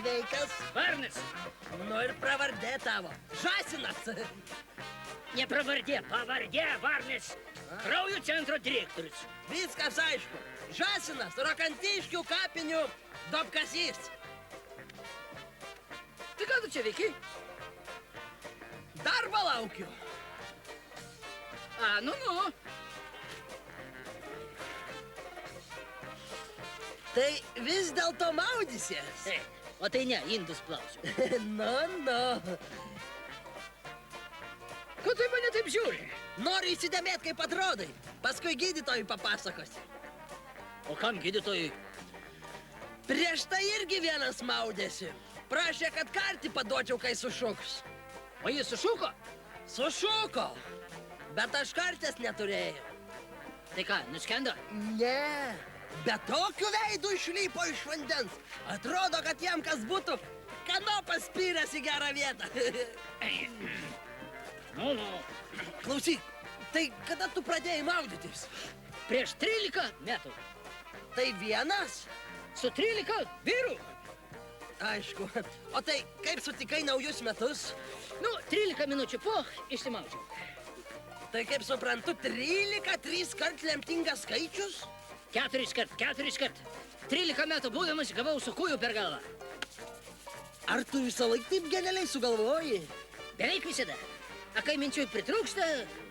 Sveikas. Varnas. Nu ir pravardė tavo. Žąsinas. Ne pravardė, pavardė, Varnas. Kraujo centro direktorius. Viskas aišku. Žąsinas, Rokantiškių kapinių duobkasys. Tai ką tu čia veiki? Darbo laukiu. A, nu. Tai vis dėlto maudysies. O tai ne, indus plausiu. Nu. Ko tu į mane taip žiūri? Noriu įsidėmėt, kaip atrodai. Paskui gydytojui papasakosi. O kam gydytojui? Prieš tai irgi vienas maudėsi. Prašė, kad kartį paduočiau, kai sušuks. O jis sušuko? Sušuko. Bet aš kartės neturėjau. Tai ką, nuskendo? Ne. Bet tokiu veidu išlypo iš vandens. Atrodo, kad jam kas būtų kanopas spyręs į gerą vietą. Nu. Klausyk, tai kada tu pradėjai maudytis? Prieš 13 metų. Tai vienas? Su 13 vyrų. Aišku. O tai kaip sutikai naujus metus? Nu, 13 minučių po išsimaudžiau. Tai kaip suprantu, 13 triskart lemtingas skaičius? 4 kart. 13 metų būdamas gavau su kūju per galvą. Ar tu visą laiką taip genialiai sugalvoji? Beveik visada. A kai minčių pritrūksta,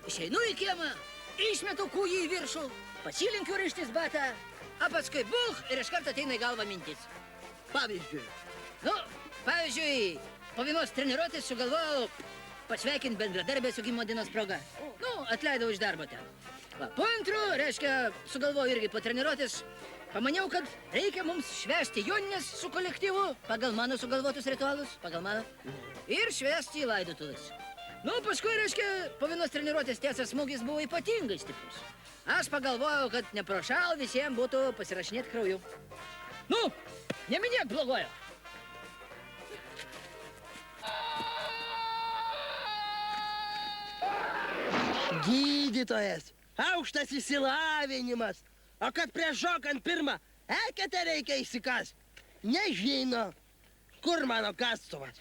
išeinu į kiemą, išmetu kūjį į viršų, pasilinkiu rištis batą, a paskui buch ir iš karto ateina į galvą mintis. Pavyzdžiui. Nu, pavyzdžiui, po vienos treniruotės sugalvojau pasveikinti bendradarbę su gimimo dienos proga. Nu, atleidau iš darbo ten. Va, po antru, reiškia, sugalvojau irgi po treniruotės, pamaniau, kad reikia mums švęsti jonines su kolektyvu pagal mano sugalvotus ritualus, ir švęsti į laidotuvės. Nu, paskui, reiškia, po vienos treniruotės tiesas smūgis buvo ypatingai stiprus. Aš pagalvojau, kad neprošal visiems būtų pasirašinėti krauju. Nu, neminėk blogojo. Gydytojas, aukštas išsilavinimas. O kad prieš šokant pirmą eketę reikia įsikast, nežino, kur mano kastuvas.